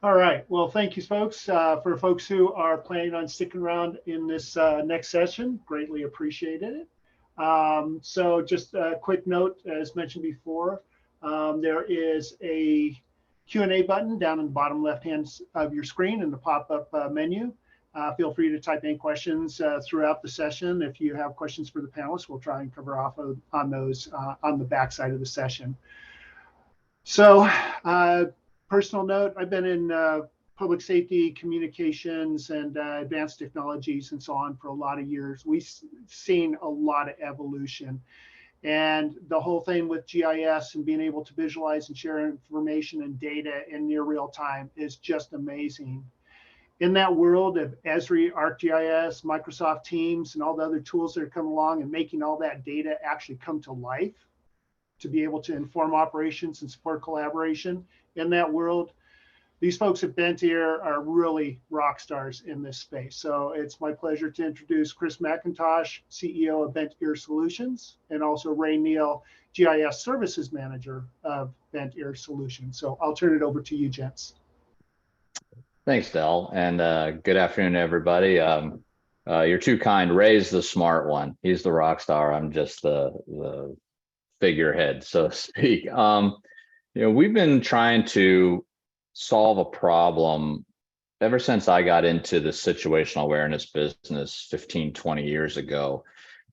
All right. Well, thank you, folks. For folks who are planning on sticking around in this next session, greatly appreciated it. So just a quick note, as mentioned before, there is a Q&A button down in the bottom left hand of your screen in the pop-up menu. Feel free to type in questions throughout the session. If you have questions for the panelists, we'll try and cover off on those on the back side of the session. So personal note, I've been in public safety, communications, and advanced technologies and so on for a lot of years. We've seen a lot of evolution. And the whole thing with GIS and being able to visualize and share information and data in near real time is just amazing. In that world of Esri, ArcGIS, Microsoft Teams, and all the other tools that are coming along and making all that data actually come to life, to be able to inform operations and support collaboration in that world. These folks at Bent-Ear are really rock stars in this space. So it's my pleasure to introduce Chris McIntosh, CEO of Bent-Ear Solutions, and also Ray Neal, GIS Services Manager of Bent-Ear Solutions. So I'll turn it over to you, gents. Thanks, Del, and good afternoon, everybody. You're too kind. Ray's the smart one. He's the rock star. I'm just the figurehead, so to speak. We've been trying to solve a problem ever since I got into the situational awareness business 15, 20 years ago.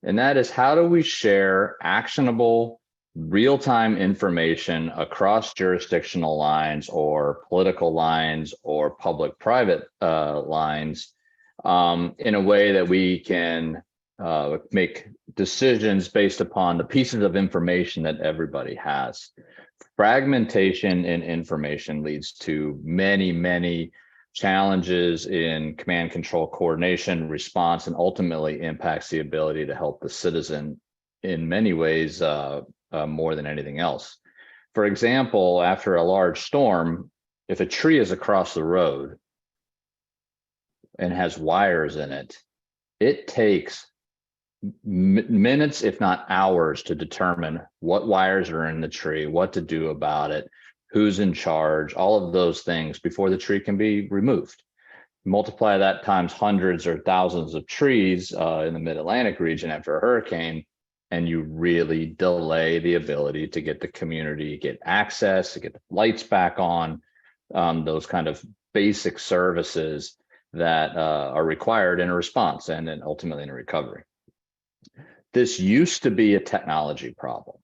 And that is, how do we share actionable real-time information across jurisdictional lines or political lines or public-private lines in a way that we can make decisions based upon the pieces of information that everybody has. Fragmentation in information leads to many, many challenges in command control coordination, response, and ultimately impacts the ability to help the citizen in many ways more than anything else. For example, after a large storm, if a tree is across the road and has wires in it, it takes minutes, if not hours, to determine what wires are in the tree, what to do about it, who's in charge, all of those things before the tree can be removed. Multiply that times hundreds or thousands of trees in the mid-Atlantic region after a hurricane, and you really delay the ability to get the community, get access, to get the lights back on, those kind of basic services that are required in a response and then ultimately in a recovery. This used to be a technology problem.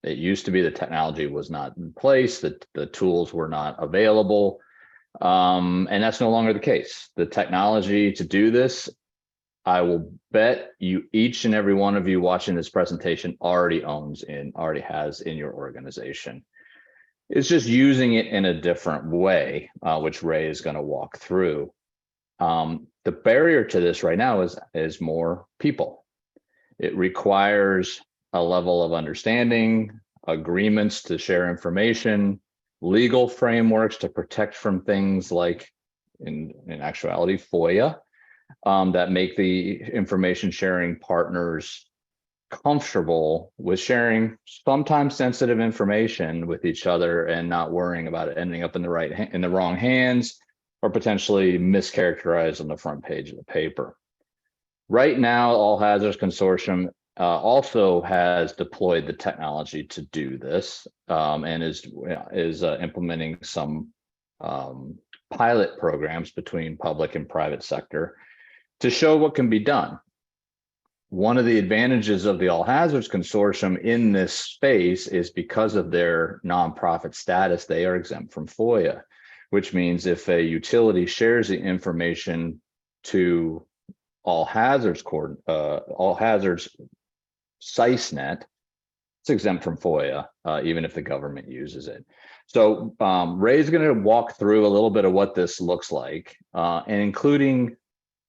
It used to be the technology was not in place, that the tools were not available, and that's no longer the case. The technology to do this, I will bet you each and every one of you watching this presentation already has in your organization. It's just using it in a different way, which Ray is going to walk through. The barrier to this right now is more people. It requires a level of understanding, agreements to share information, legal frameworks to protect from things like, in actuality, FOIA, that make the information sharing partners comfortable with sharing sometimes sensitive information with each other and not worrying about it ending up in the wrong hands or potentially mischaracterized on the front page of the paper. Right now, All Hazards Consortium also has deployed the technology to do this and is implementing some pilot programs between public and private sector to show what can be done. One of the advantages of the All Hazards Consortium in this space is because of their nonprofit status, they are exempt from FOIA, which means if a utility shares the information to All Hazards SISNet, it's exempt from FOIA, even if the government uses it. So Ray's going to walk through a little bit of what this looks like, and including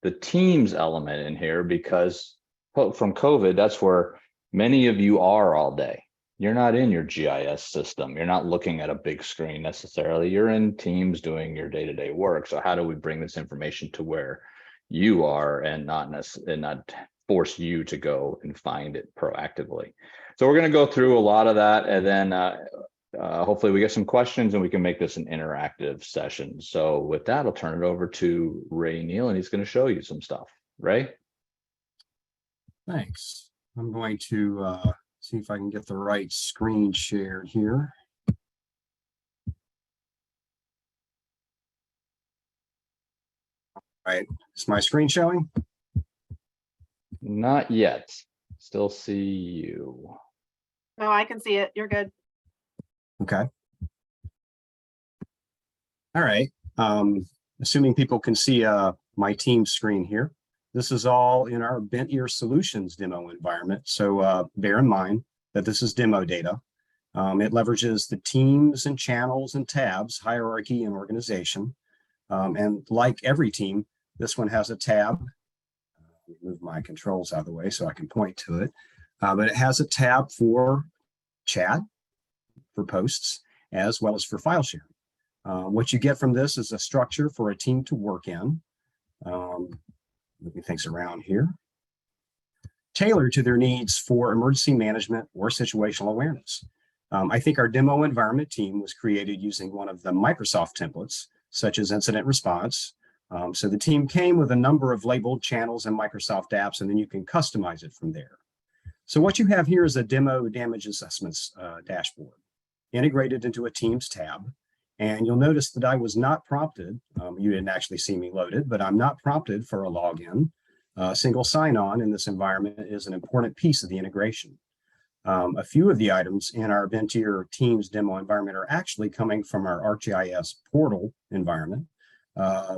the Teams element in here, because from COVID, that's where many of you are all day. You're not in your GIS system. You're not looking at a big screen necessarily. You're in Teams doing your day-to-day work. So how do we bring this information to where you are and not force you to go and find it proactively? So we're going to go through a lot of that, and then hopefully we get some questions and we can make this an interactive session. So with that, I'll turn it over to Ray Neal, and he's going to show you some stuff. Ray? Thanks. I'm going to see if I can get the right screen shared here. All right, is my screen showing? Not yet. Still see you. No, I can see it. You're good. Okay. All right. Assuming people can see my team screen here. This is all in our Bent Ear Solutions demo environment. So bear in mind that this is demo data. It leverages the teams and channels and tabs, hierarchy and organization. And like every team, this one has a tab. Let me move my controls out of the way so I can point to it. But it has a tab for chat, for posts, as well as for file sharing. What you get from this is a structure for a team to work in. Moving things around here. Tailored to their needs for emergency management or situational awareness. I think our demo environment team was created using one of the Microsoft templates, such as incident response. So the team came with a number of labeled channels and Microsoft apps, and then you can customize it from there. So what you have here is a demo damage assessments dashboard integrated into a Teams tab. And you'll notice that I was not prompted. You didn't actually see me loaded, but I'm not prompted for a login. Single sign-on in this environment is an important piece of the integration. A few of the items in our Bent Ear Teams demo environment are actually coming from our ArcGIS portal environment.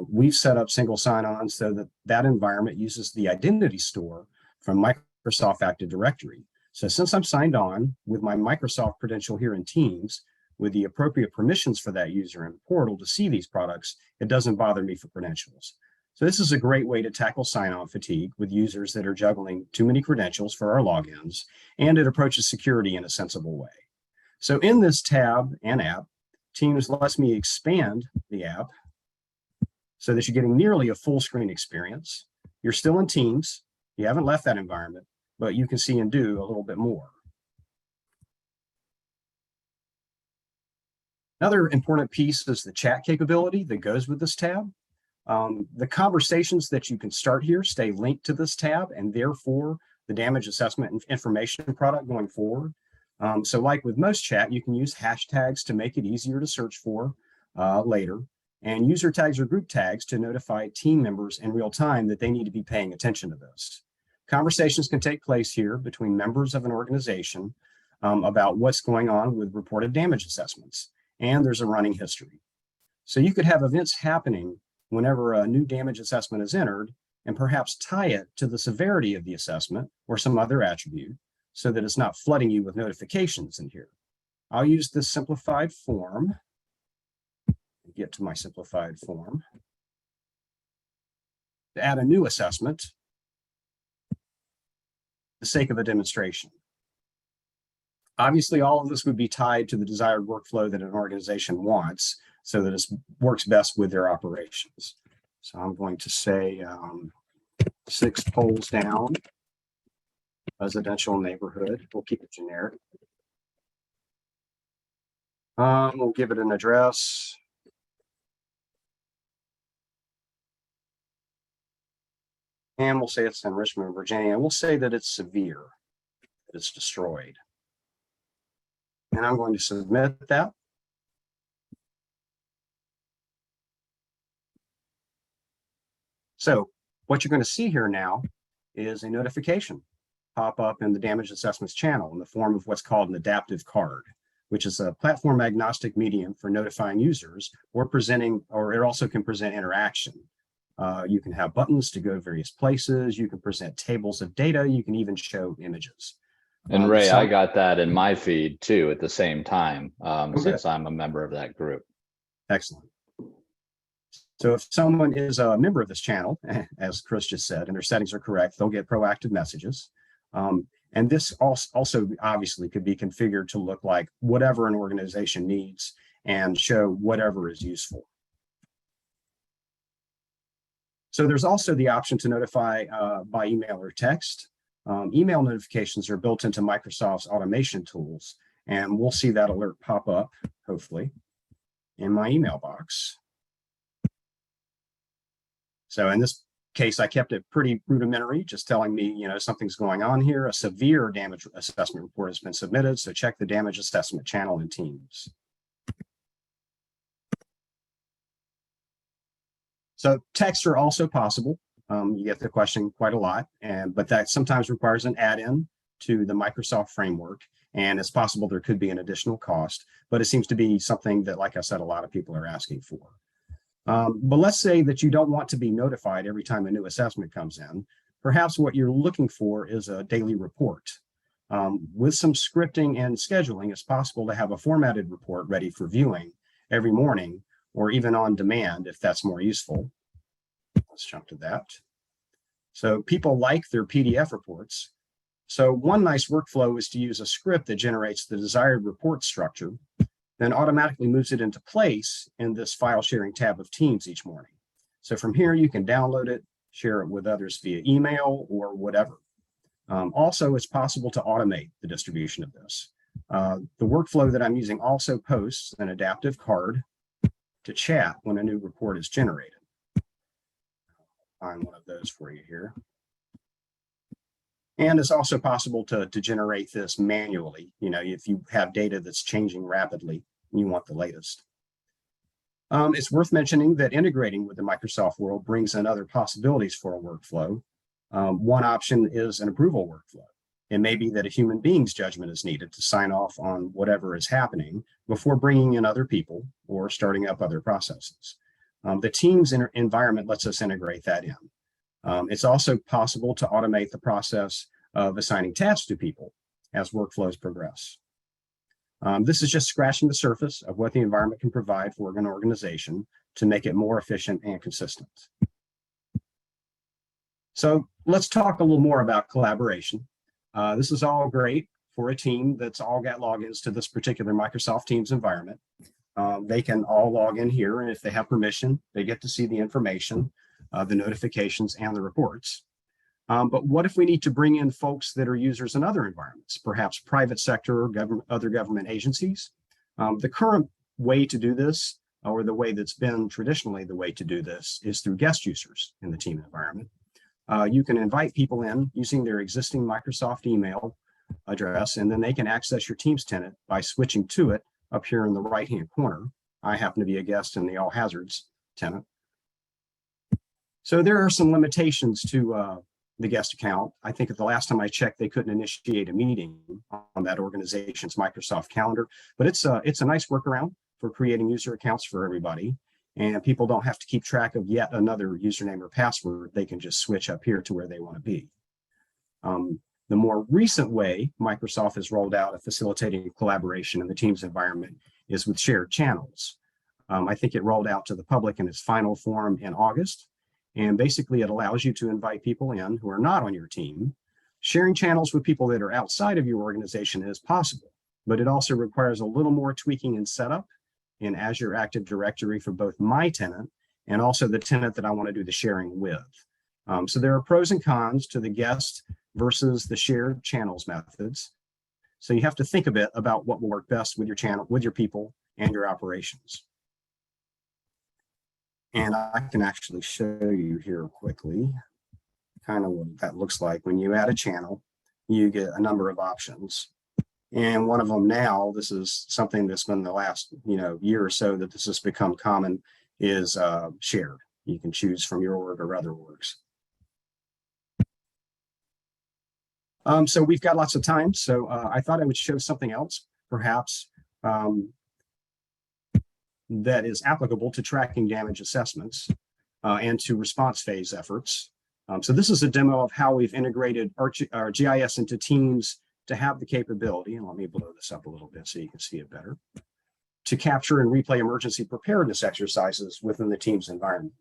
We've set up single sign-on so that that environment uses the identity store from Microsoft Active Directory. So since I'm signed on with my Microsoft credential here in Teams, with the appropriate permissions for that user in the portal to see these products, it doesn't bother me for credentials. So this is a great way to tackle sign-on fatigue with users that are juggling too many credentials for our logins, and it approaches security in a sensible way. So in this tab and app, Teams lets me expand the app so that you're getting nearly a full screen experience. You're still in Teams, you haven't left that environment, but you can see and do a little bit more. Another important piece is the chat capability that goes with this tab. The conversations that you can start here stay linked to this tab, and therefore the damage assessment and information product going forward. So like with most chat, you can use hashtags to make it easier to search for later, and user tags or group tags to notify team members in real time that they need to be paying attention to this. Conversations can take place here between members of an organization about what's going on with reported damage assessments. And there's a running history. So you could have events happening whenever a new damage assessment is entered and perhaps tie it to the severity of the assessment or some other attribute so that it's not flooding you with notifications in here. I'll use this simplified form. Get to my simplified form to add a new assessment for the sake of a demonstration. Obviously, all of this would be tied to the desired workflow that an organization wants so that it works best with their operations. So I'm going to say 6 poles down, residential neighborhood. We'll keep it generic. We'll give it an address. And we'll say it's in Richmond, Virginia. We'll say that it's severe, that it's destroyed. And I'm going to submit that. So what you're going to see here now is a notification pop up in the damage assessments channel in the form of what's called an adaptive card, which is a platform agnostic medium for notifying users or presenting, or it also can present interaction. You can have buttons to go to various places. You can present tables of data. You can even show images. And Ray, I got that in my feed too at the same time, since I'm a member of that group. Excellent. So if someone is a member of this channel, as Chris just said, and their settings are correct, they'll get proactive messages. And this also obviously could be configured to look like whatever an organization needs and show whatever is useful. So there's also the option to notify by email or text. Email notifications are built into Microsoft's automation tools, And we'll see that alert pop up, hopefully, in my email box. So in this case, I kept it pretty rudimentary, just telling me, something's going on here. A severe damage assessment report has been submitted, so check the damage assessment channel in Teams. So texts are also possible. You get the question quite a lot, but that sometimes requires an add-in to the Microsoft framework, and it's possible there could be an additional cost, but it seems to be something that, like I said, a lot of people are asking for. But let's say that you don't want to be notified every time a new assessment comes in. Perhaps what you're looking for is a daily report. With some scripting and scheduling, it's possible to have a formatted report ready for viewing every morning, or even on demand if that's more useful. Let's jump to that. So people like their PDF reports. So one nice workflow is to use a script that generates the desired report structure, then automatically moves it into place in this file sharing tab of Teams each morning. So from here, you can download it, share it with others via email or whatever. Also, it's possible to automate the distribution of this. The workflow that I'm using also posts an adaptive card to chat when a new report is generated. I'll find one of those for you here. And it's also possible to generate this manually, if you have data that's changing rapidly and you want the latest. It's worth mentioning that integrating with the Microsoft world brings in other possibilities for a workflow. One option is an approval workflow. It may be that a human being's judgment is needed to sign off on whatever is happening before bringing in other people or starting up other processes. The Teams environment lets us integrate that in. It's also possible to automate the process of assigning tasks to people as workflows progress. This is just scratching the surface of what the environment can provide for an organization to make it more efficient and consistent. So let's talk a little more about collaboration. This is all great for a team that's all got logins to this particular Microsoft Teams environment. They can all log in here, and if they have permission, they get to see the information, the notifications, and the reports. But what if we need to bring in folks that are users in other environments, perhaps private sector or other government agencies? The current way to do this, or the way that's been traditionally the way to do this, is through guest users in the team environment. You can invite people in using their existing Microsoft email address, and then they can access your Teams tenant by switching to it up here in the right-hand corner. I happen to be a guest in the All Hazards tenant. So there are some limitations to the guest account. I think at the last time I checked, they couldn't initiate a meeting on that organization's Microsoft calendar, but it's a nice workaround for creating user accounts for everybody. And people don't have to keep track of yet another username or password. They can just switch up here to where they want to be. The more recent way Microsoft has rolled out of facilitating collaboration in the Teams environment is with shared channels. I think it rolled out to the public in its final form in August. And basically it allows you to invite people in who are not on your team. Sharing channels with people that are outside of your organization is possible, but it also requires a little more tweaking and setup in Azure Active Directory for both my tenant and also the tenant that I want to do the sharing with. So there are pros and cons to the guest versus the shared channels methods. So you have to think a bit about what will work best with your channel, with your people and your operations. And I can actually show you here quickly kind of what that looks like. When you add a channel, you get a number of options. And one of them now, this is something that's been the last year or so that this has become common, is shared. You can choose from your org or other orgs. So we've got lots of time. So I thought I would show something else, perhaps, that is applicable to tracking damage assessments and to response phase efforts. So this is a demo of how we've integrated our GIS into Teams to have the capability, and let me blow this up a little bit so you can see it better, to capture and replay emergency preparedness exercises within the Teams environment.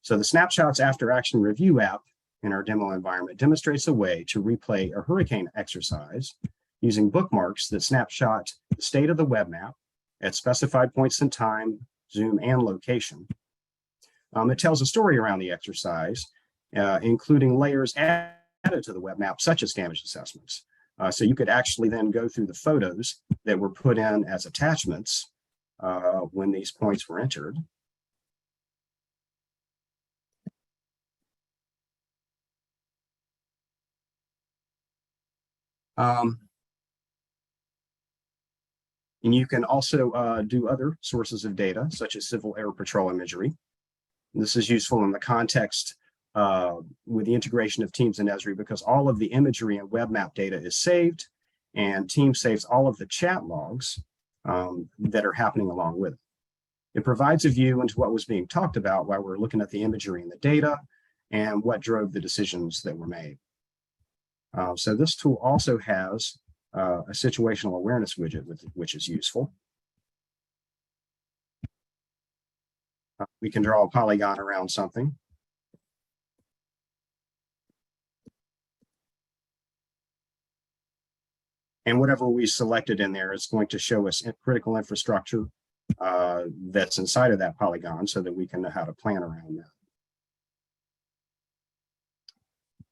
So the Snapshots After Action Review app in our demo environment demonstrates a way to replay a hurricane exercise using bookmarks that snapshot the state of the web map at specified points in time, zoom, and location. It tells a story around the exercise, including layers added to the web map, such as damage assessments. So you could actually then go through the photos that were put in as attachments when these points were entered. And you can also do other sources of data, such as civil air patrol imagery. This is useful in the context with the integration of Teams and Esri, because all of the imagery and web map data is saved, and Teams saves all of the chat logs that are happening along with it. It provides a view into what was being talked about while we're looking at the imagery and the data and what drove the decisions that were made. So this tool also has a situational awareness widget, which is useful. We can draw a polygon around something. And whatever we selected in there is going to show us critical infrastructure that's inside of that polygon so that we can know how to plan around that.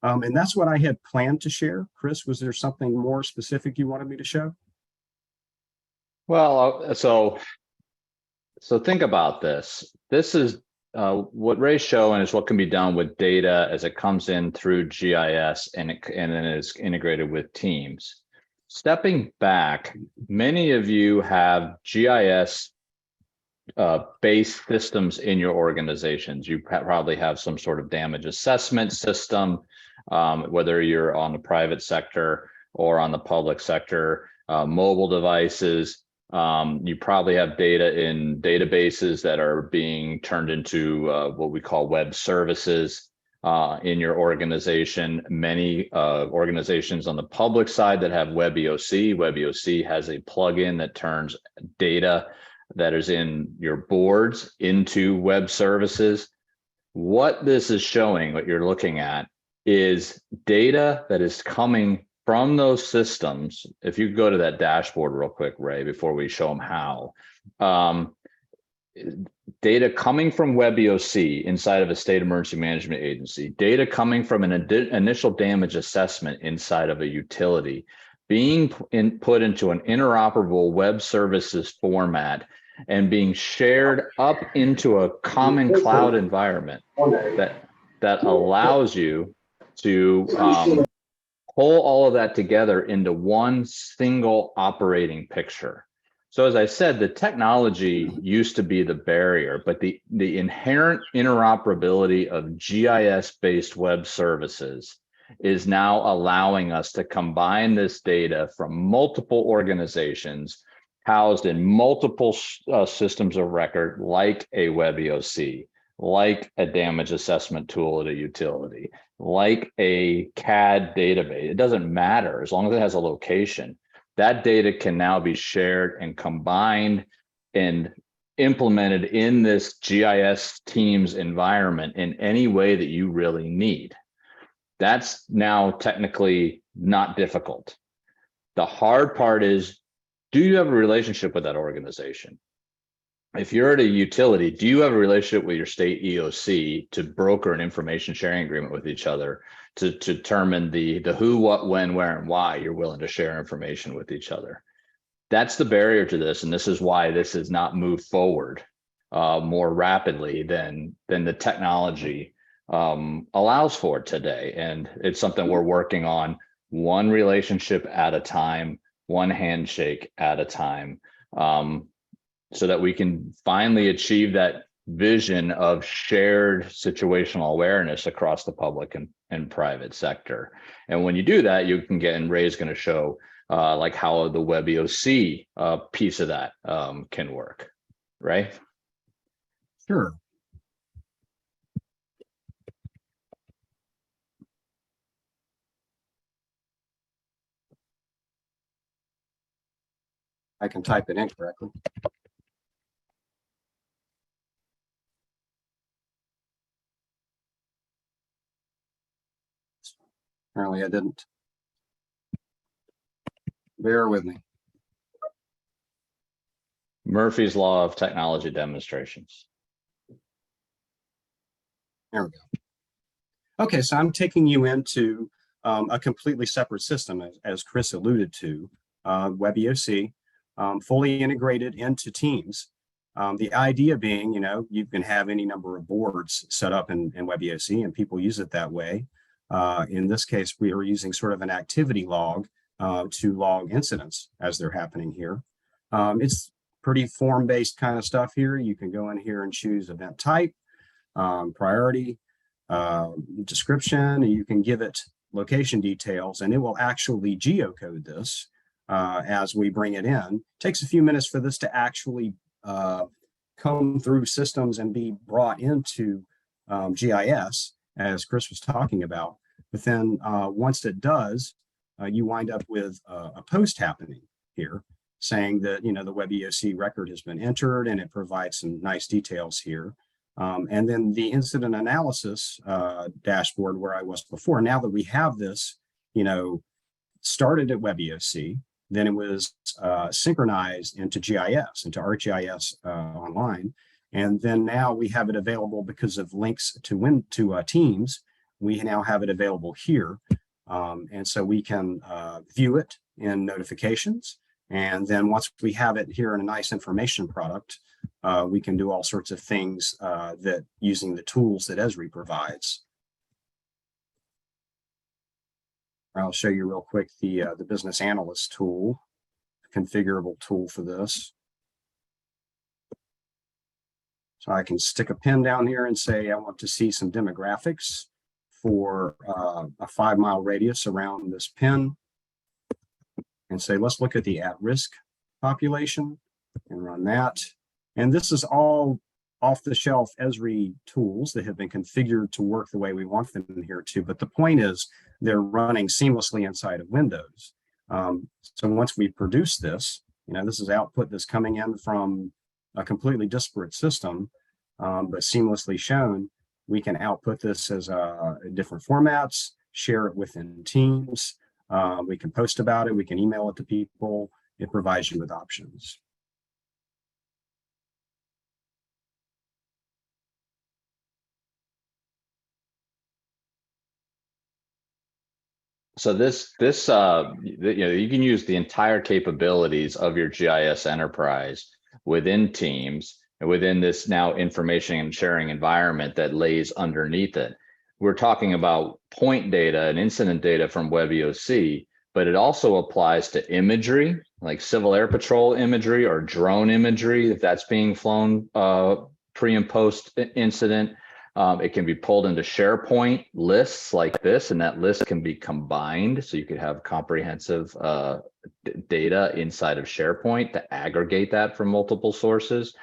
And that's what I had planned to share. Chris, was there something more specific you wanted me to show? Well, so think about this. This is what Ray's showing is what can be done with data as it comes in through GIS and then is integrated with Teams. Stepping back, many of you have GIS based systems in your organizations. You probably have some sort of damage assessment system, whether you're on the private sector or on the public sector, mobile devices. You probably have data in databases that are being turned into what we call web services in your organization. Many organizations on the public side that have WebEOC. WebEOC has a plugin that turns data that is in your boards into web services. What this is showing, what you're looking at, is data that is coming from those systems. If you go to that dashboard real quick, Ray, before we show them how, data coming from WebEOC inside of a state emergency management agency, data coming from an initial damage assessment inside of a utility, being put into an interoperable web services format and being shared up into a common cloud environment that allows you to pull all of that together into one single operating picture. So as I said, the technology used to be the barrier, but the inherent interoperability of GIS-based web services is now allowing us to combine this data from multiple organizations housed in multiple systems of record, like a WebEOC, like a damage assessment tool at a utility, like a CAD database. It doesn't matter as long as it has a location. That data can now be shared and combined and implemented in this GIS Teams environment in any way that you really need. That's now technically not difficult. The hard part is, do you have a relationship with that organization? If you're at a utility, do you have a relationship with your state EOC to broker an information sharing agreement with each other to determine the who, what, when, where, and why you're willing to share information with each other? That's the barrier to this, and this is why this has not moved forward more rapidly than the technology allows for today. And it's something we're working on, one relationship at a time, one handshake at a time, so that we can finally achieve that vision of shared situational awareness across the public and private sector. And when you do that, you can get, and Ray's going to show like how the WebEOC piece of that can work, right? Sure. I can type it in correctly. Apparently I didn't. Bear with me. Murphy's Law of Technology Demonstrations. There we go. Okay, so I'm taking you into a completely separate system, as Chris alluded to, WebEOC, fully integrated into Teams. The idea being, you can have any number of boards set up in WebEOC and people use it that way. In this case, we are using sort of an activity log to log incidents as they're happening here. It's pretty form-based kind of stuff here. You can go in here and choose event type, priority, description, and you can give it location details, and it will actually geocode this as we bring it in. It takes a few minutes for this to actually come through systems and be brought into GIS, as Chris was talking about. But then once it does, you wind up with a post happening here saying that, the WebEOC record has been entered, and it provides some nice details here. And then the incident analysis dashboard where I was before, now that we have this, started at WebEOC, then it was synchronized into GIS, into ArcGIS online. And then now we have it available because of links to Teams. We now have it available here. And so we can view it in notifications. And then once we have it here in a nice information product, we can do all sorts of things that using the tools that Esri provides. I'll show you real quick the business analyst tool, configurable tool for this. So I can stick a pin down here and say I want to see some demographics for a 5-mile radius around this pin, and say, let's look at the at-risk population and run that. And this is all off-the-shelf Esri tools that have been configured to work the way we want them here too. But the point is they're running seamlessly inside of Windows. So once we produce this, this is output that's coming in from a completely disparate system, but seamlessly shown. We can output this as different formats, share it within Teams. We can post about it. We can email it to people. It provides you with options. So you can use the entire capabilities of your GIS enterprise within Teams and within this now information and sharing environment that lays underneath it. We're talking about point data and incident data from WebEOC, but it also applies to imagery, like Civil Air Patrol imagery or drone imagery, if that's being flown pre and post incident. It can be pulled into SharePoint lists like this, and that list can be combined. So you could have comprehensive data inside of SharePoint to aggregate that from multiple sources.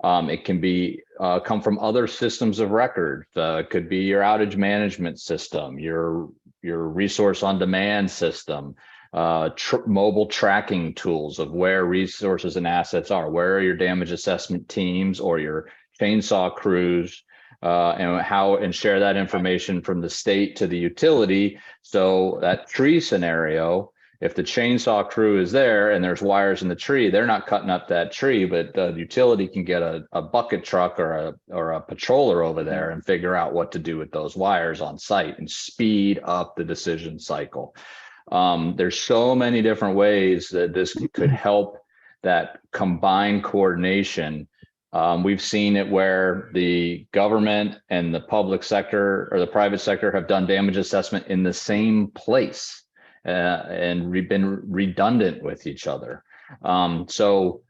It can be come from other systems of record. Could be your outage management system, your resource on demand system, mobile tracking tools of where resources and assets are. Where are your damage assessment teams or your chainsaw crews? And share that information from the state to the utility. So that tree scenario, if the chainsaw crew is there and there's wires in the tree, they're not cutting up that tree, but the utility can get a bucket truck or a patroller over there and figure out what to do with those wires on site and speed up the decision cycle. There's so many different ways that this could help that combined coordination. We've seen it where the government and the public sector or the private sector have done damage assessment in the same place and we've been redundant with each other. So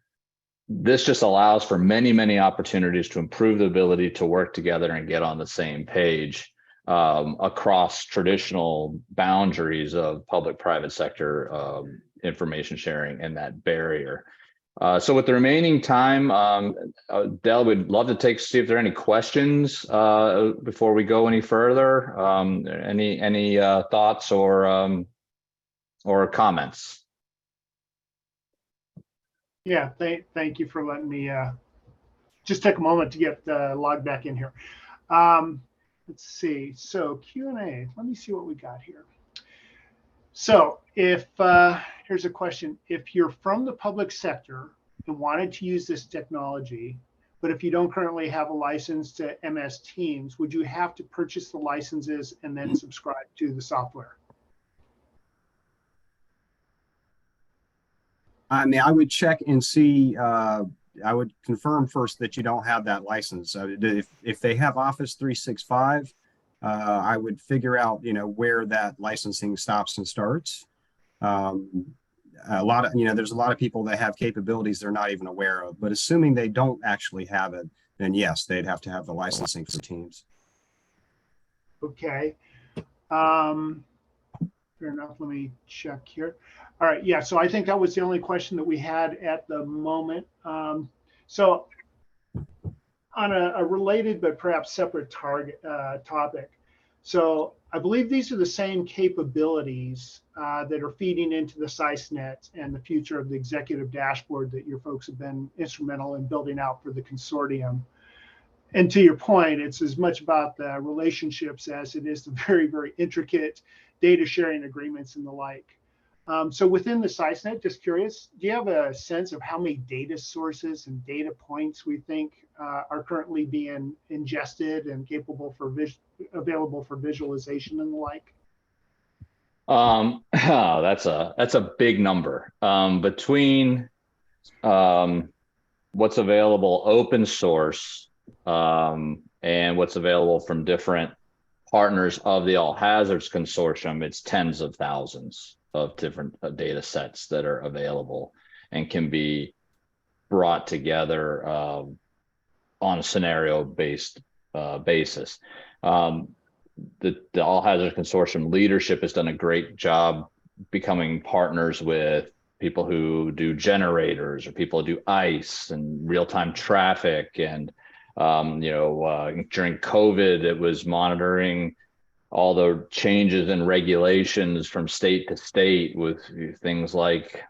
this just allows for many, many opportunities to improve the ability to work together and get on the same page across traditional boundaries of public-private sector information sharing and that barrier. So with the remaining time, Del, we'd love to see if there are any questions before we go any further. Any thoughts or comments? Yeah, thank you for letting me just take a moment to get logged back in here. Let's see. So Q&A. Let me see what we got here. So if here's a question. If you're from the public sector and wanted to use this technology, but if you don't currently have a license to MS Teams, would you have to purchase the licenses and then subscribe to the software? I mean, I would check and see, I would confirm first that you don't have that license. If they have Office 365, I would figure out, where that licensing stops and starts. Um, a lot of, there's a lot of people that have capabilities they're not even aware of, but assuming they don't actually have it, then yes, they'd have to have the licensing for Teams. Okay. Fair enough. Let me check here. All right. Yeah. So I think that was the only question that we had at the moment. So on a related but perhaps separate topic. So I believe these are the same capabilities that are feeding into the SciSnet and the future of the executive dashboard that your folks have been instrumental in building out for the consortium. And to your point, it's as much about the relationships as it is the very, very intricate data sharing agreements and the like. So within the SciSnet, just curious, do you have a sense of how many data sources and data points we think are currently being ingested and capable for available for visualization and the like? That's a big number. Between what's available open source and what's available from different partners of the All Hazards Consortium, it's tens of thousands of different data sets that are available and can be brought together on a scenario-based basis. The All Hazards Consortium leadership has done a great job becoming partners with people who do generators or people who do ice and real-time traffic. And, during COVID, it was monitoring all the changes in regulations from state to state with things like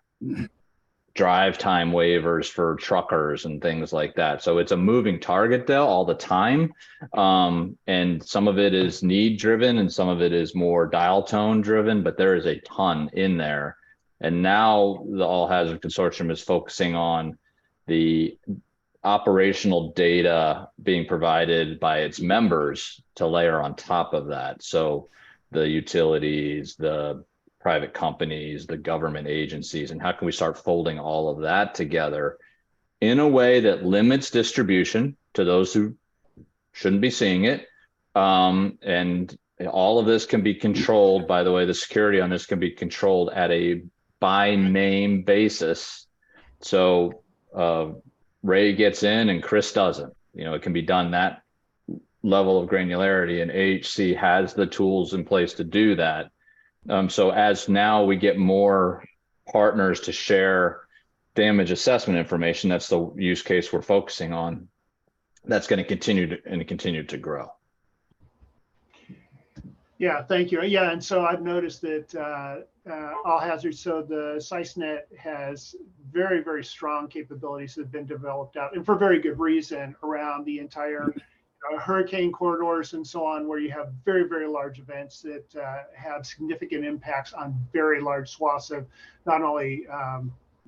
drive time waivers for truckers and things like that. So it's a moving target though all the time. And some of it is need driven and some of it is more dial tone driven, but there is a ton in there. And now the All Hazard Consortium is focusing on the operational data being provided by its members to layer on top of that. So the utilities, the private companies, the government agencies, and how can we start folding all of that together in a way that limits distribution to those who shouldn't be seeing it. And all of this can be controlled, by the way, the security on this can be controlled at a by name basis. So Ray gets in and Chris doesn't. It can be done that level of granularity, and AHC has the tools in place to do that. So as now we get more partners to share damage assessment information, that's the use case we're focusing on. That's going to continue to grow. Yeah, thank you. Yeah, and so I've noticed that All Hazards, so the SciSnet has very, very strong capabilities that have been developed out, and for very good reason, around the entire hurricane corridors and so on, where you have very, very large events that have significant impacts on very large swaths of not only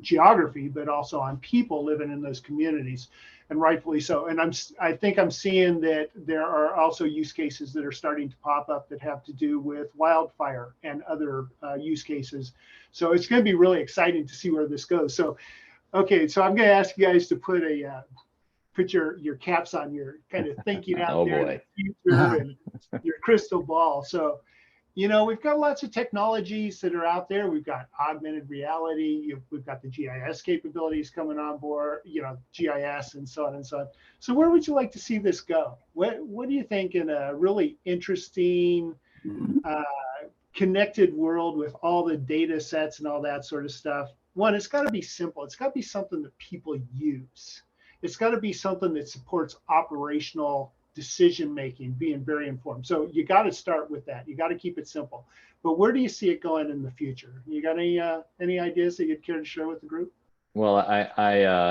geography, but also on people living in those communities, and rightfully so. And I think I'm seeing that there are also use cases that are starting to pop up that have to do with wildfire and other use cases. So it's going to be really exciting to see where this goes. So, okay, so I'm going to ask you guys to put your caps on, your kind of thinking out there in the future and your crystal ball. So, we've got lots of technologies that are out there. We've got augmented reality. We've got the GIS capabilities coming on board, GIS and so on and so on. So where would you like to see this go? What do you think in a really interesting, connected world with all the data sets and all that sort of stuff? One, it's got to be simple. It's got to be something that people use. It's got to be something that supports operational decision making, being very informed. So you got to start with that. You got to keep it simple. But where do you see it going in the future? You got any ideas that you'd care to share with the group? Well, I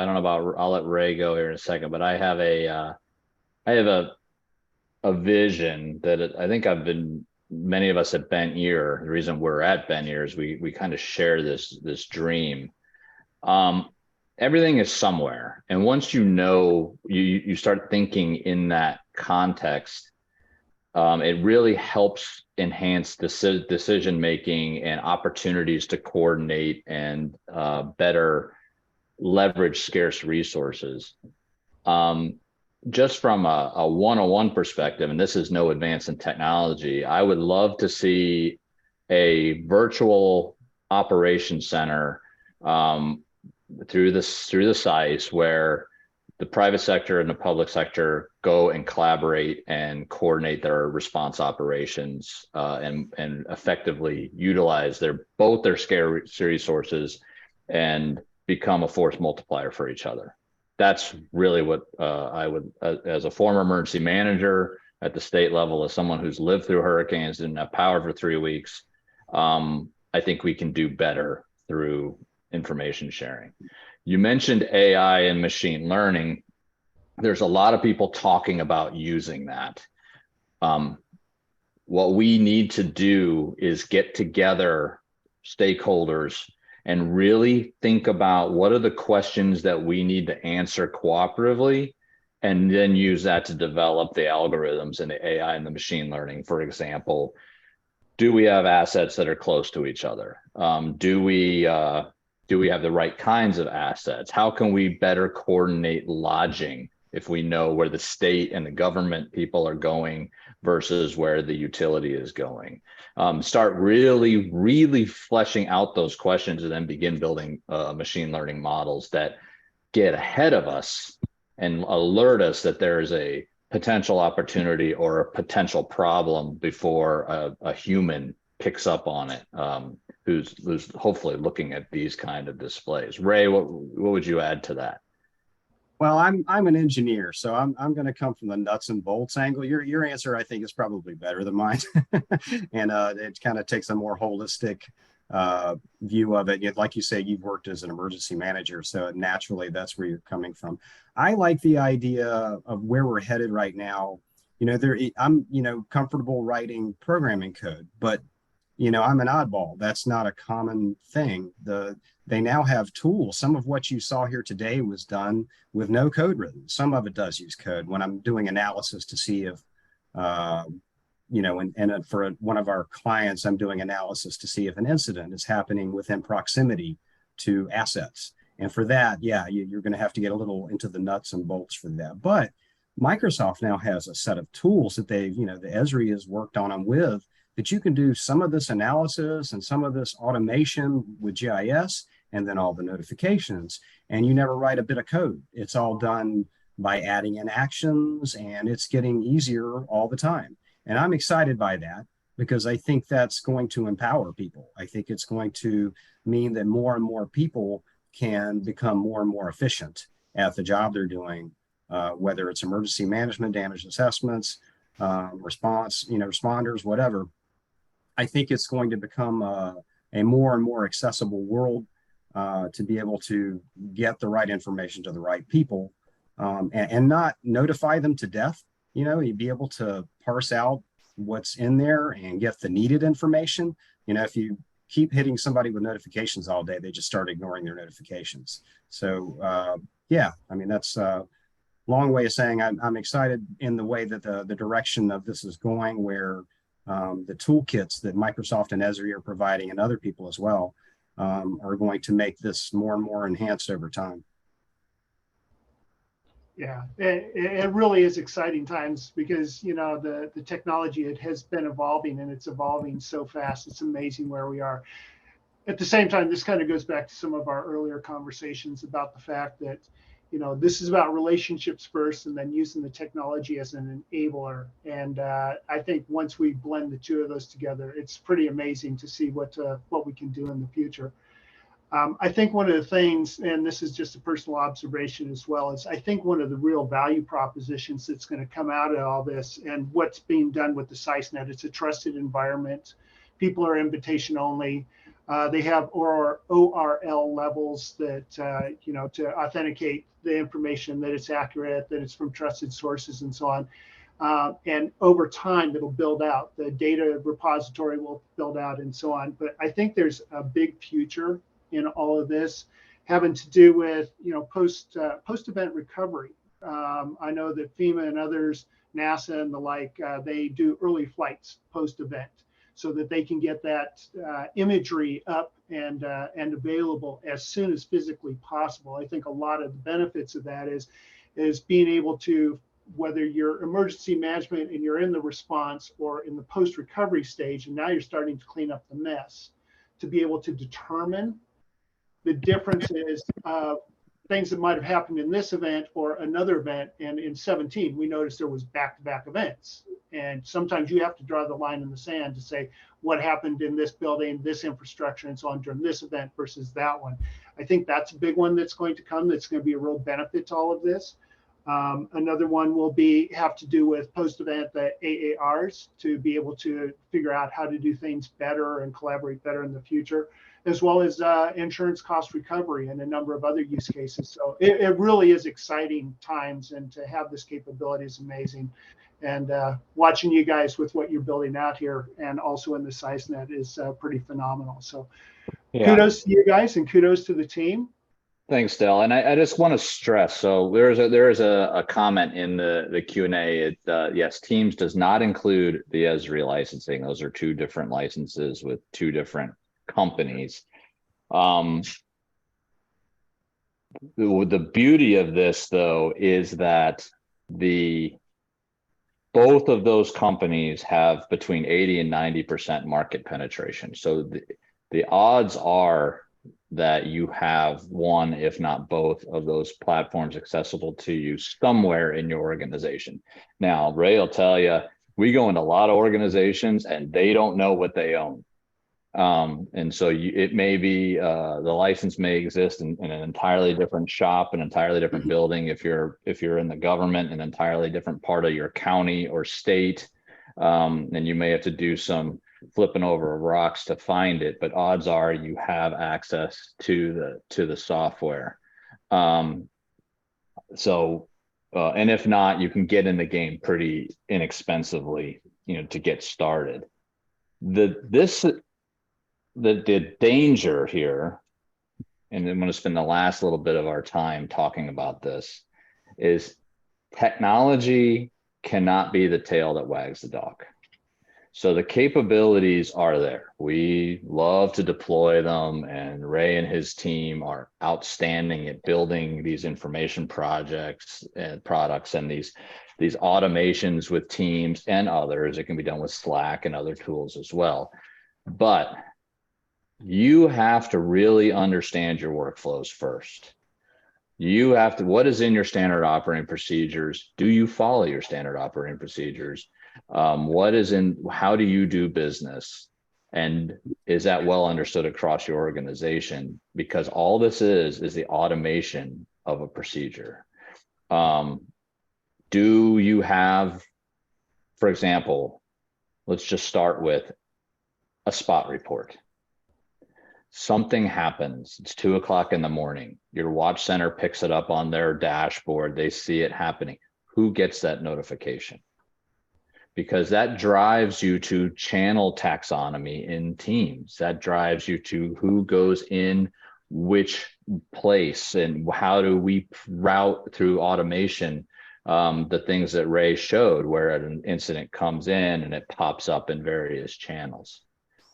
don't know about. I'll let Ray go here in a second, but I have a vision that I think many of us at Bent Ear. The reason we're at Bent Ear is we kind of share this dream. Everything is somewhere, and once you start thinking in that context, it really helps enhance decision making and opportunities to coordinate and better leverage scarce resources. Just from a one-on-one perspective, and this is no advance in technology, I would love to see a virtual operations center through the SICE where the private sector and the public sector go and collaborate and coordinate their response operations and effectively utilize both their scarce resources and become a force multiplier for each other. That's really what I would, as a former emergency manager at the state level, as someone who's lived through hurricanes, didn't have power for 3 weeks, I think we can do better through information sharing. You mentioned AI and machine learning. There's a lot of people talking about using that. What we need to do is get together stakeholders and really think about what are the questions that we need to answer cooperatively, and then use that to develop the algorithms and the AI and the machine learning. For example, do we have assets that are close to each other? Do we have the right kinds of assets? How can we better coordinate lodging if we know where the state and the government people are going versus where the utility is going? Start really fleshing out those questions and then begin building machine learning models that get ahead of us and alert us that there is a potential opportunity or a potential problem before a human picks up on it, who's hopefully looking at these kind of displays. Ray, what would you add to that? Well, I'm an engineer, so I'm going to come from the nuts and bolts angle. Your answer, I think, is probably better than mine, and it kind of takes a more holistic view of it. Like you say, you've worked as an emergency manager, so naturally that's where you're coming from. I like the idea of where we're headed right now. I'm comfortable writing programming code, but I'm an oddball. That's not a common thing. They now have tools. Some of what you saw here today was done with no code written. Some of it does use code. When I'm doing analysis to see if, and for one of our clients, I'm doing analysis to see if an incident is happening within proximity to assets. And for that, you're going to have to get a little into the nuts and bolts for that. But Microsoft now has a set of tools that the Esri has worked on them with, that you can do some of this analysis and some of this automation with GIS and then all the notifications, and you never write a bit of code. It's all done by adding in actions, and it's getting easier all the time. And I'm excited by that because I think that's going to empower people. I think it's going to mean that more and more people can become more and more efficient at the job they're doing, whether it's emergency management, damage assessments, response, responders, whatever. I think it's going to become a more and more accessible world to be able to get the right information to the right people and not notify them to death. You'd be able to parse out what's in there and get the needed information. If you keep hitting somebody with notifications all day, they just start ignoring their notifications. So that's a long way of saying I'm excited in the way that the direction of this is going, where the toolkits that Microsoft and Esri are providing, and other people as well, are going to make this more and more enhanced over time. Yeah, it really is exciting times because, the technology, it has been evolving, and it's evolving so fast. It's amazing where we are. At the same time, this kind of goes back to some of our earlier conversations about the fact that, this is about relationships first, and then using the technology as an enabler. And I think once we blend the two of those together, it's pretty amazing to see what we can do in the future. I think one of the things, and this is just a personal observation as well, is I think one of the real value propositions that's going to come out of all this and what's being done with the SciSnet, it's a trusted environment. People are invitation only. They have ORL levels that, to authenticate the information that it's accurate, that it's from trusted sources, and so on. And over time, it'll build out. The data repository will build out, and so on. But I think there's a big future in all of this having to do with, post-event recovery. I know that FEMA and others NASA and the like, they do early flights post-event so that they can get that imagery up and available as soon as physically possible. I think a lot of the benefits of that is being able to, whether you're emergency management and you're in the response or in the post-recovery stage, and now you're starting to clean up the mess, to be able to determine the differences of things that might have happened in this event or another event. And in 17, we noticed there was back-to-back events. And sometimes you have to draw the line in the sand to say what happened in this building, this infrastructure, and so on during this event versus that one. I think that's a big one that's going to come. That's going to be a real benefit to all of this. Another one will have to do with post-event, the AARs, to be able to figure out how to do things better and collaborate better in the future, as well as insurance cost recovery and a number of other use cases. So it really is exciting times, and to have this capability is amazing. And watching you guys with what you're building out here and also in the SeisNet is pretty phenomenal. So kudos to you guys and kudos to the team. Thanks, Del. And I just want to stress, so there is a comment in the Q&A. Yes, Teams does not include the Esri licensing. Those are two different licenses with two different companies. The beauty of this, though, is that both of those companies have between 80 and 90% market penetration. So the odds are that you have one, if not both, of those platforms accessible to you somewhere in your organization. Now, Ray will tell you, we go into a lot of organizations and they don't know what they own. And so it may be, the license may exist in an entirely different shop, an entirely different building. If you're in the government, an entirely different part of your county or state, and you may have to do some flipping over rocks to find it, but odds are you have access to the software. And if not, you can get in the game pretty inexpensively, to get started. The danger here, and I'm going to spend the last little bit of our time talking about this, is technology cannot be the tail that wags the dog. So the capabilities are there. We love to deploy them, and Ray and his team are outstanding at building these information projects and products and these automations with Teams and others. It can be done with Slack and other tools as well. But you have to really understand your workflows first. You have to, what is in your standard operating procedures? Do you follow your standard operating procedures? How do you do business? And is that well understood across your organization? Because all this is the automation of a procedure. Do you have, for example, let's just start with a spot report. Something happens, it's 2 o'clock in the morning. Your watch center picks it up on their dashboard. They see it happening. Who gets that notification? Because that drives you to channel taxonomy in Teams. That drives you to who goes in which place and how do we route through automation the things that Ray showed, where an incident comes in and it pops up in various channels.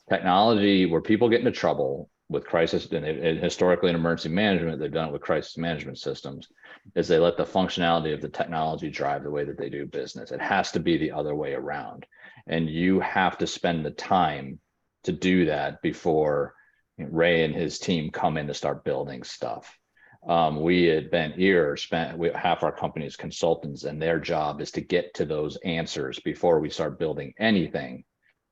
Technology, where people get into trouble with crisis, and historically in emergency management, they've done it with crisis management systems, is they let the functionality of the technology drive the way that they do business. It has to be the other way around. And you have to spend the time to do that before Ray and his team come in to start building stuff. We at Bent Ear half our company's consultants, and their job is to get to those answers before we start building anything,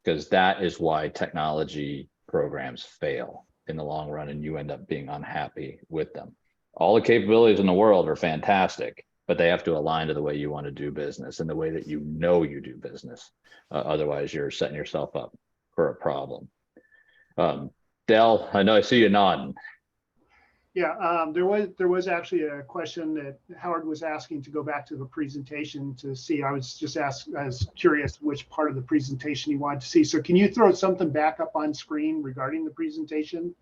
because that is why technology programs fail in the long run, and you end up being unhappy with them. All the capabilities in the world are fantastic, but they have to align to the way you want to do business and the way that you do business. Otherwise, you're setting yourself up for a problem. Del, I know I see you nodding. Yeah, there was actually a question that Howard was asking to go back to the presentation to see. I was curious which part of the presentation he wanted to see. So can you throw something back up on screen regarding the presentation?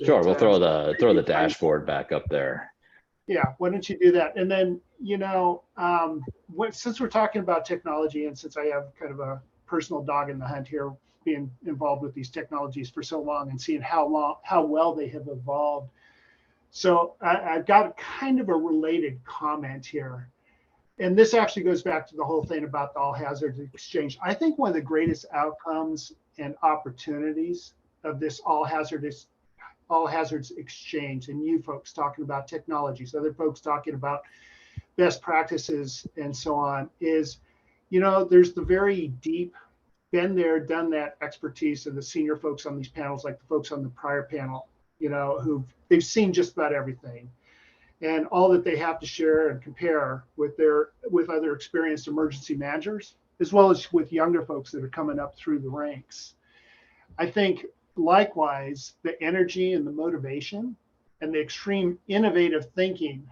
Sure, we'll throw the dashboard back up there. Yeah, why don't you do that? And then, since we're talking about technology, and since I have kind of a personal dog in the hunt here, being involved with these technologies for so long and seeing how well they have evolved. So I've got kind of a related comment here. And this actually goes back to the whole thing about the all hazards exchange. I think one of the greatest outcomes and opportunities of this all hazards exchange, and you folks talking about technologies, other folks talking about best practices and so on, is, there's the very deep, been there, done that expertise of the senior folks on these panels, like the folks on the prior panel, they've seen just about everything. And all that they have to share and compare with other experienced emergency managers, as well as with younger folks that are coming up through the ranks. I think likewise, the energy and the motivation and the extreme innovative thinking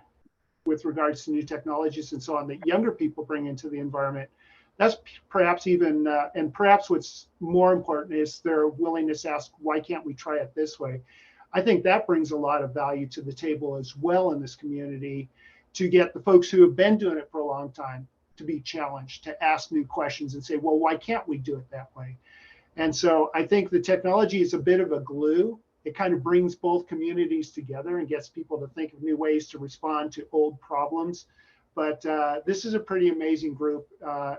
with regards to new technologies and so on that younger people bring into the environment, that's perhaps even, and perhaps what's more important is their willingness to ask, why can't we try it this way? I think that brings a lot of value to the table as well in this community, to get the folks who have been doing it for a long time to be challenged, to ask new questions and say, well, why can't we do it that way? And so I think the technology is a bit of a glue. It kind of brings both communities together and gets people to think of new ways to respond to old problems. But this is a pretty amazing group.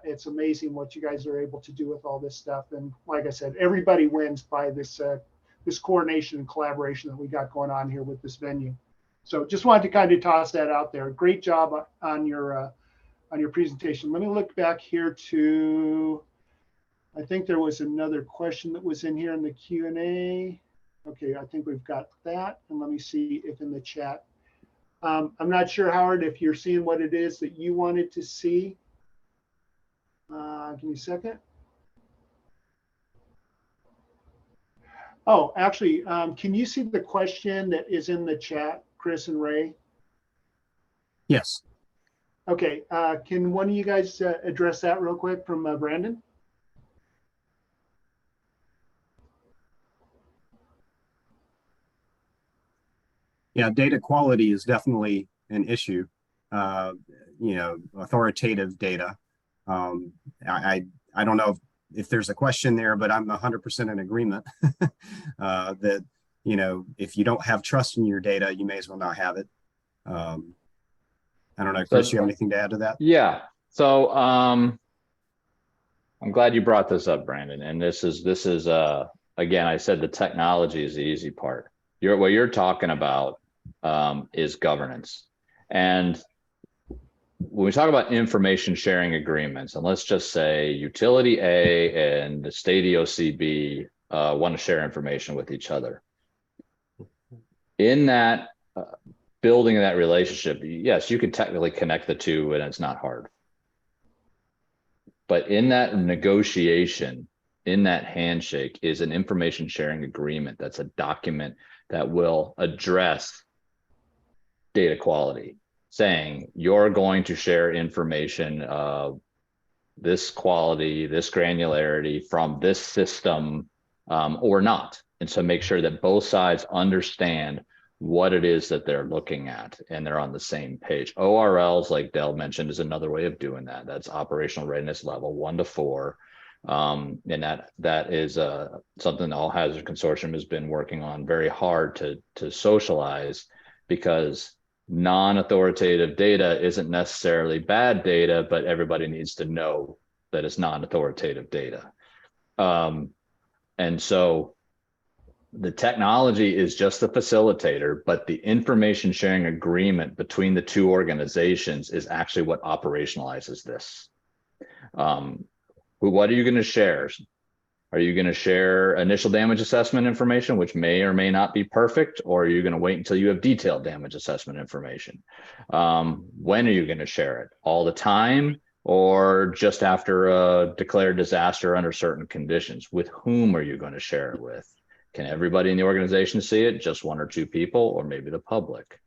It's amazing what you guys are able to do with all this stuff. And like I said, everybody wins by this coordination and collaboration that we got going on here with this venue. So just wanted to kind of toss that out there. Great job on your presentation. Let me look back here to, I think there was another question that was in here in the Q&A. Okay, I think we've got that. And let me see if in the chat. I'm not sure, Howard, if you're seeing what it is that you wanted to see. Give me a second. Oh, actually, can you see the question that is in the chat, Chris and Ray? Yes. Okay, can one of you guys address that real quick from Brandon? Yeah, data quality is definitely an issue. Authoritative data. I don't know if there's a question there, but I'm 100% in agreement that, if you don't have trust in your data, you may as well not have it. I don't know, Chris, you have anything to add to that? Yeah. So I'm glad you brought this up, Brandon. And this is again, I said the technology is the easy part. What you're talking about is governance. And when we talk about information sharing agreements, and let's just say utility A and the state EOCB want to share information with each other. In that building that relationship, yes, you could technically connect the two and it's not hard. But in that negotiation, in that handshake is an information sharing agreement. That's a document that will address data quality, saying you're going to share information of this quality, this granularity from this system or not. And so make sure that both sides understand what it is that they're looking at and they're on the same page. ORLs, like Dell mentioned, is another way of doing that. That's operational readiness level 1 to 4. And that is something the All Hazard Consortium has been working on very hard to socialize, because non-authoritative data isn't necessarily bad data, but everybody needs to know that it's non-authoritative data. And so the technology is just a facilitator, but the information sharing agreement between the two organizations is actually what operationalizes this. What are you going to share? Are you going to share initial damage assessment information, which may or may not be perfect, or are you going to wait until you have detailed damage assessment information? When are you going to share it? All the time, or just after a declared disaster under certain conditions? With whom are you going to share it with? Can everybody in the organization see it? Just 1 or 2 people, or maybe the public?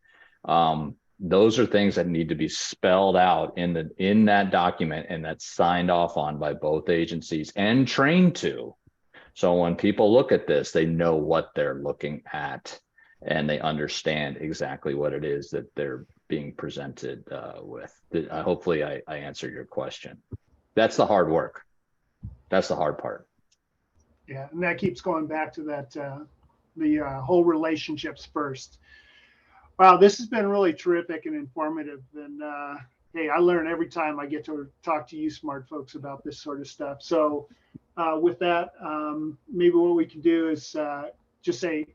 Those are things that need to be spelled out in that document, and that's signed off on by both agencies and trained to. So when people look at this, they know what they're looking at and they understand exactly what it is that they're being presented with. Hopefully I answered your question. That's the hard work. That's the hard part. Yeah, and that keeps going back to that, the whole relationships first. Wow, this has been really terrific and informative. And hey, I learn every time I get to talk to you smart folks about this sort of stuff. So with that, maybe what we can do is just say,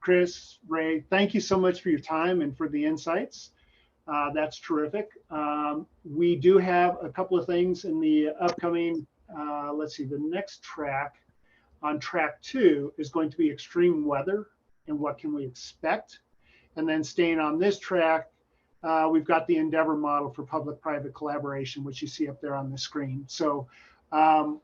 Chris, Ray, thank you so much for your time and for the insights. That's terrific. We do have a couple of things in the upcoming, let's see, the next track on track 2 is going to be extreme weather and what can we expect. And then staying on this track, we've got the Endeavor model for public-private collaboration, which you see up there on the screen. So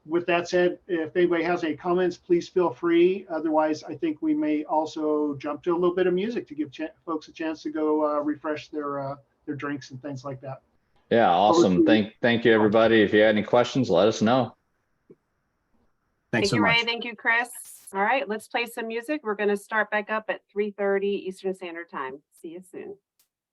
with that said, if anybody has any comments, please feel free. Otherwise, I think we may also jump to a little bit of music to give folks a chance to go refresh their drinks and things like that. Yeah, awesome. Thank you, everybody. If you have any questions, let us know. Thanks so you, much. Ray. Thank you, Chris. All right, let's play some music. We're going to start back up at 3:30 Eastern Standard Time. See you soon.